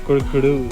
Kudu.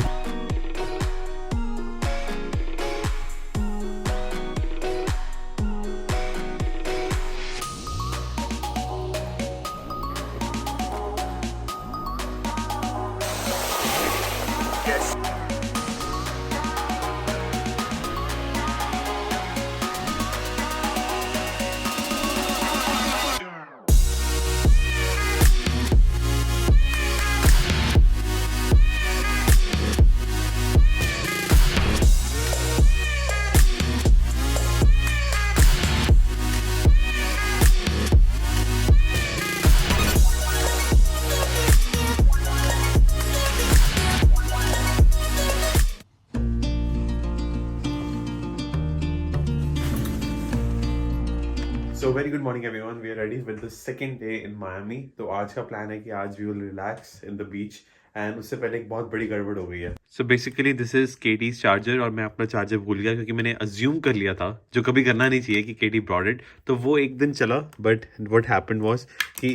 So very good morning everyone. We are ready with the second day in Miami. तो आज का plan है कि आज we will relax in the beach and उससे पहले एक बहुत बड़ी गड़बड़ हो गई है. So basically this is Katie's charger और मैं अपना चार्जर भूल गया क्योंकि मैंने assume कर लिया था जो कभी करना नहीं चाहिए कि Katie brought it. तो वो एक दिन चला but what happened was कि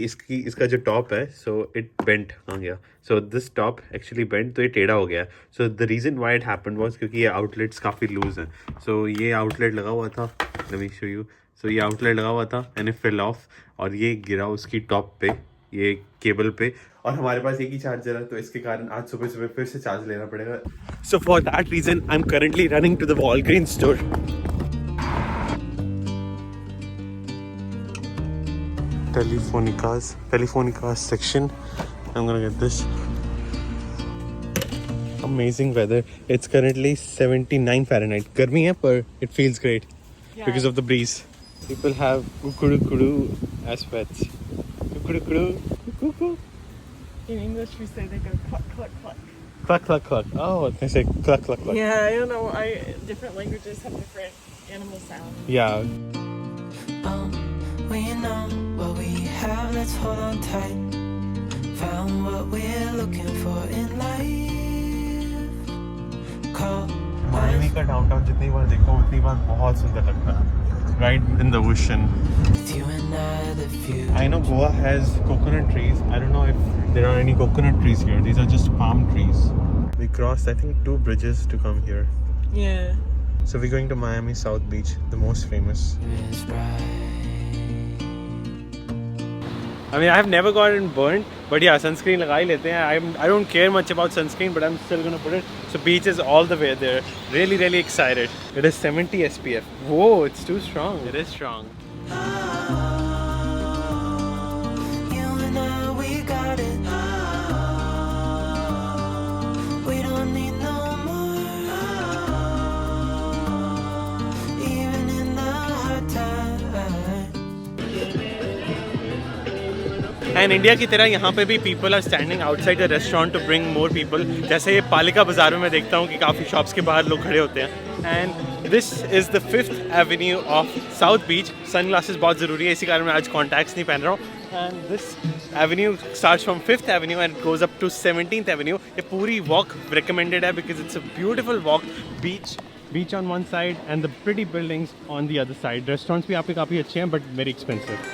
इसका जो top है so it bent आ गया. So this top actually bent तो ये टेढ़ा हो गया. So the reason why it happened was क्योंकि ये outlets काफ़ी loose हैं. So ये outlet लगा हुआ था. Let me show you. So ये आउटलेट लगा हुआ था एंड इट फेल ऑफ और ये गिरा उसकी टॉप पे ये केबल पे और हमारे पास एक ही चार्जर है तो इसके कारण आज सुबह सुबह फिर से चार्ज लेना पड़ेगा. So for that reason I am currently running to the Walgreen store. Telefonicas section. I'm gonna get this. Amazing weather. It's currently 79 Fahrenheit. गर्मी है पर it feels great because of the breeze. People have kukudu as pets. Kukudu. In English, we say they go cluck, cluck, cluck. Cluck, cluck, cluck. Oh, they say cluck, cluck, cluck. Yeah, I don't know. Different languages have different animal sounds. Yeah. We know what we have, let's hold on tight. Found what we're looking for in life. Call Miami का downtown जितनी बार देखा उतनी बार बहुत सुंदर लगता है. Right in the ocean. with you and the future. I know Goa has coconut trees. I don't know if there are any coconut trees here. These are just palm trees. We crossed, I think, 2 bridges to come here. Yeah. So we're going to Miami South Beach, the most famous. Is bright. I mean, I have never gotten burnt, but yeah, sunscreen लगा ही लेते हैं. I don't care much about sunscreen, but I'm still gonna put it. So beach is all the way there. Really, really excited. It is 70 SPF. Whoa, it's too strong. It is strong. You and I, we got it. We don't need no more. Even in the hard times. And India की तरह यहाँ पे भी people are standing outside the restaurant to bring more people. जैसे ये पालिका बाजार में मैं देखता हूँ कि काफ़ी shops के बाहर लोग खड़े होते हैं. And this is the 5th Avenue of South Beach. Sunglasses बहुत ज़रूरी है इसी कारण मैं आज contacts नहीं पहन रहा हूँ. And this avenue starts from 5th Avenue and goes up to 17th Avenue. ये पूरी walk recommended है because it's a beautiful walk. Beach on one side and the pretty buildings on the other side. Restaurants भी यहाँ पे काफ़ी अच्छे हैं but very expensive.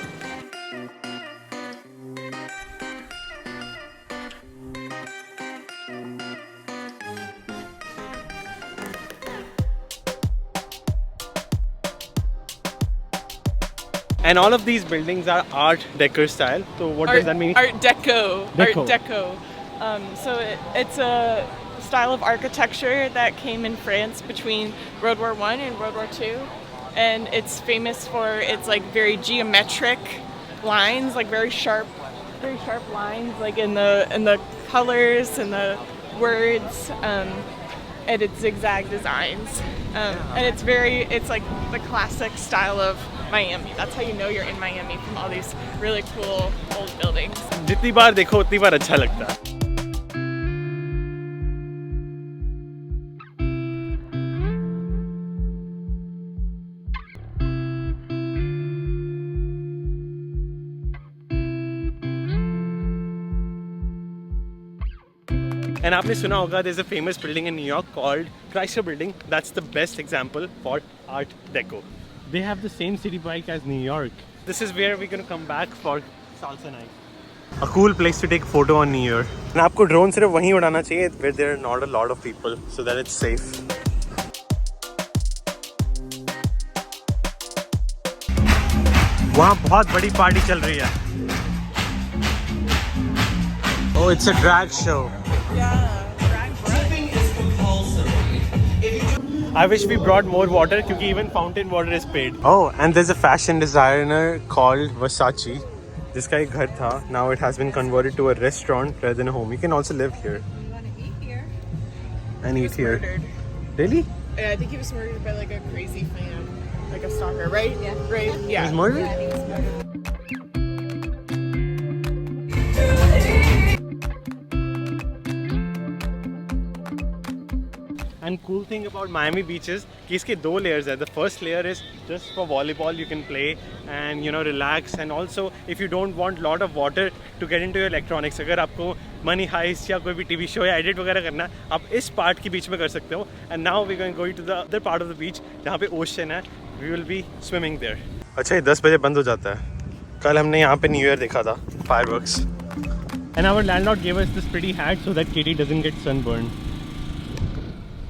And all of these buildings are Art Deco style. So what does that mean? Art Deco. Deco. Art Deco. So it's a style of architecture that came in France between World War I and World War II. And it's famous for its like very geometric lines, like very sharp lines, like in the colors and the words, and its zigzag designs. And it's like the classic style of Miami. That's how you know you're in Miami, from all these really cool old buildings. जितनी बार देखो उतनी बार अच्छा लगता है. And आपने सुना होगा there's a famous building in New York called Chrysler Building. That's the best example for Art Deco. They have the same city bike as New York. This is where we're gonna come back for salsa night. A cool place to take photo on New Year. And आपको drone सिर्फ वहीं उड़ाना चाहिए where there are not a lot of people, so that it's safe. वहाँ बहुत बड़ी party चल रही है. Oh, it's a drag show. I wish we brought more water because even fountain water is paid. Oh, and there's a fashion designer called Versace. जिसका एक घर था. Now it has been converted to a restaurant rather than a home. You can also live here. You want to eat here? And eat here. Murdered. Really? Yeah, I think he was murdered by like a crazy fan, like a stalker, right? Yeah. Right? He Yeah. was murdered? Yeah, he was murdered. And cool thing about Miami Beach is कि इसके दो layers है. The first layer is just for volleyball, you can play and you know relax, and also if you don't want lot of water to get into your electronics, अगर आपको Money Heist या कोई भी TV show या edit वगैरह करना, आप इस part के बीच में कर सकते हो. And now we're going to the other part of the beach जहाँ पे ocean है. We will be swimming there. अच्छा ये 10 बजे बंद हो जाता है. कल हमने यहाँ पे New Year देखा था, fireworks. And our landlord gave us this pretty hat so that Katie doesn't get sunburned.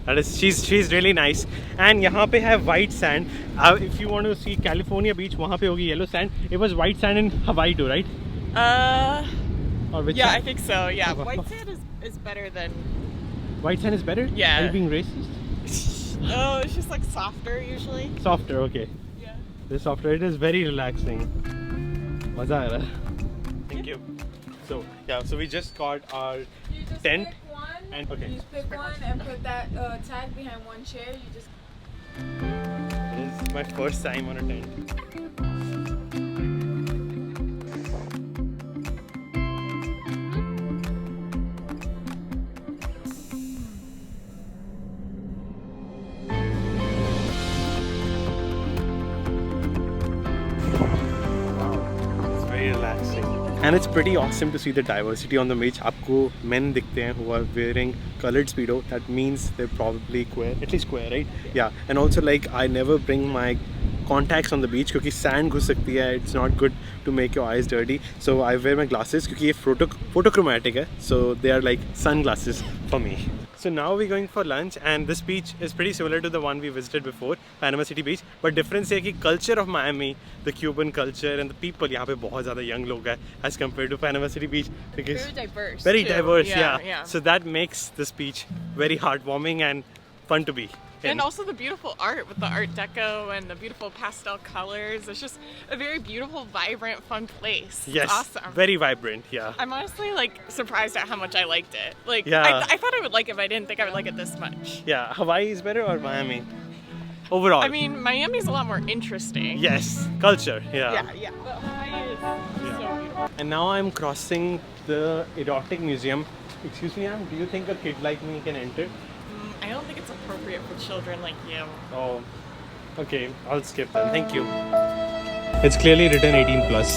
That is, she's really nice. And यहाँ पे है white sand. If you want to see California beach, वहाँ पे होगी yellow sand. It was white sand in Hawaii too, right? Or which Yeah, sand? I think so. Yeah, white sand is better than. White sand is better? Yeah. Are you being racist? Oh, it's just like softer usually. Softer, okay. Yeah. This softer, it is very relaxing. मजा आ रहा है. Thank you. So yeah, so we just got our You just tent. pick one, And okay. you just pick one and put that tag behind one chair. You just This is my first time on a tent. It's very relaxing. And it's pretty awesome to see the diversity on the beach. आपको men दिखते हैं who are wearing colored speedo. That means they're probably queer, at least queer, right? Yeah. And also like I never bring my contacts on the beach क्योंकि sand घुस सकती है. It's not good to make your eyes dirty. So I wear my glasses क्योंकि ये photochromatic है. So they are like sunglasses for me. So now we're going for lunch, and this beach is pretty similar to the one we visited before, Panama City Beach. But difference है कि culture of Miami, the Cuban culture and the people, यहाँ पे बहुत ज़्यादा young लोग हैं as compared to Panama City Beach. Because Very diverse. very too. diverse, yeah. Yeah. So that makes this beach very heartwarming and fun to be in. And also the beautiful art with the Art Deco and the beautiful pastel colors. It's just a very beautiful, vibrant, fun place. Yes, It's awesome. very vibrant, yeah. I'm honestly like surprised at how much I liked it. Like, Yeah. I thought I would like it, but I didn't think I would like it this much. Yeah, Hawaii is better or Miami? Overall. I mean, Miami's a lot more interesting. yes, culture, Yeah, yeah. But Hawaii is so beautiful. And now I'm crossing the erotic museum. Excuse me, ma'am, do you think a kid like me can enter? I don't think it's appropriate for children like you. Oh, okay, I'll skip then. Thank you. It's clearly written 18 plus.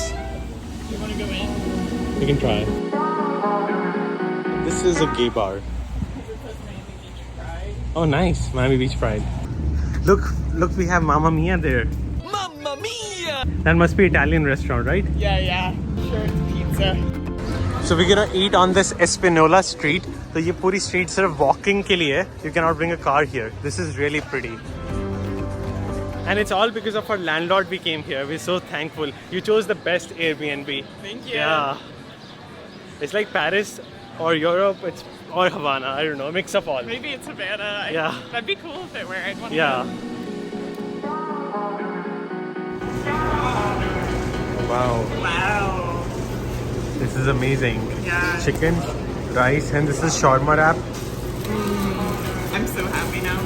You want to go in? You can try. This is a gay bar. It says Miami Beach Pride. Oh, nice, Miami Beach Pride. Look, we have Mamma Mia there. Mamma mia! That must be Italian restaurant, right? Yeah. Sure, it's pizza. So we're gonna eat on this Espinola Street. So ये पूरी street सिर्फ walking के लिए है. You cannot bring a car here. This is really pretty. And it's all because of our landlord we came here. We're so thankful. You chose the best Airbnb. Thank you. Yeah. It's like Paris or Europe, it's or Havana. I don't know, a mix of all. Maybe it's Havana. Yeah. That'd be cool if it were. I'd want to Yeah. Wow. Wow. This is amazing. Yeah. Chicken, rice, and this is shawarma wrap. I'm so happy now.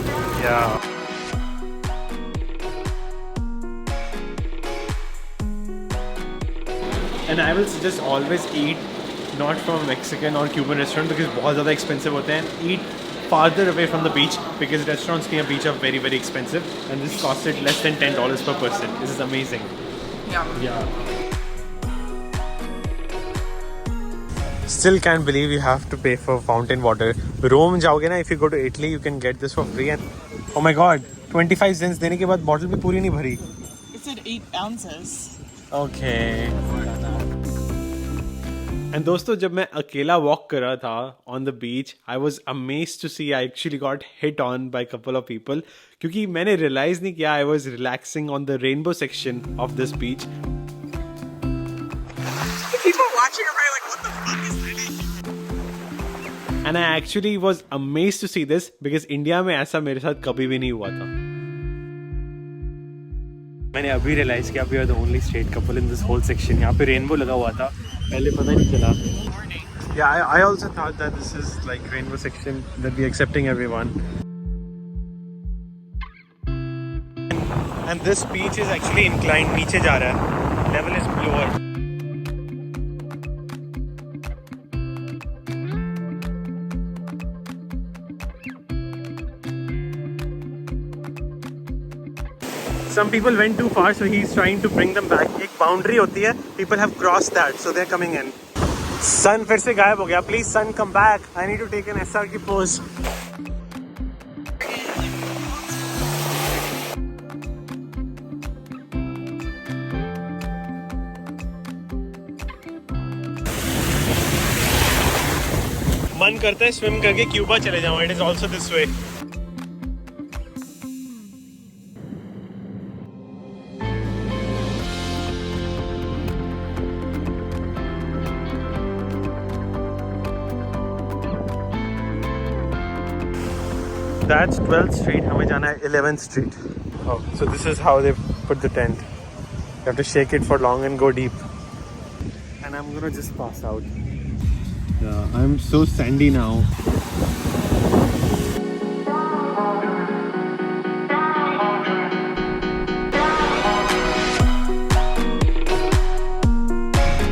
Yeah. And I will suggest always eat not from Mexican or Cuban restaurant because बहुत ज़्यादा expensive होते हैं. Eat farther away from the beach because restaurants near beach are very very expensive, and this costed less than $10 per person. This is amazing. Yeah. Yeah. Still can't believe you have to pay for fountain water. Rome जाओगे ना, if you go to Italy, you can get this for free. And oh my God, 25 cents देने के बाद bottle भी पूरी नहीं भरी. It said 8 ounces. Okay. And दोस्तों जब मैं अकेला वॉक कर रहा था on the beach I was amazed to see I actually got hit on by couple of people क्योंकि मैंने रियलाइज नहीं किया I was relaxing on the rainbow section of this beach. And I actually was amazed to see this because India में ऐसा मेरे साथ कभी भी नहीं हुआ था. मैंने अभी रियलाइज किया we are the only straight couple in this whole section. यहाँ पे रेनबो लगा हुआ था, पहले पता नहीं चला. Yeah, I also thought that this is like rainbow section that we accepting everyone. And this beach is actually inclined, नीचे जा रहा है. Level is lower. Some people went too far, so he's trying to bring them back. एक boundary होती है, people have crossed that, so they're coming in. Sun फिर से गायब हो गया. Please, sun, come back. I need to take an SR की pose. मन करता है स्विम करके क्यूबा चले जाऊं. It is also this way. That's 12th Street. हमें जाना है 11th Street. Oh, so this is how they put the tent. You have to shake it for long and go deep. And I'm gonna just pass out. Yeah, I'm so sandy now.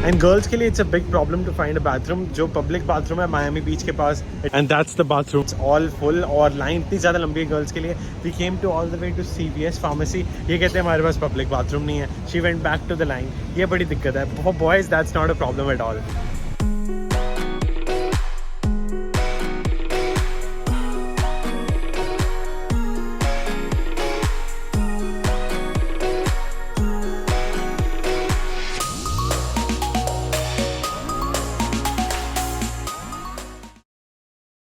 And girls के लिए it's a big problem to find a bathroom. जो public bathroom है Miami Beach के पास, and that's the bathroom. It's all full और line इतनी ज़्यादा लंबी है girls के लिए. We came to all the way to CVS pharmacy. ये कहते हैं हमारे पास public bathroom नहीं है. She went back to the line. ये बड़ी दिक्कत है. For boys that's not a problem at all.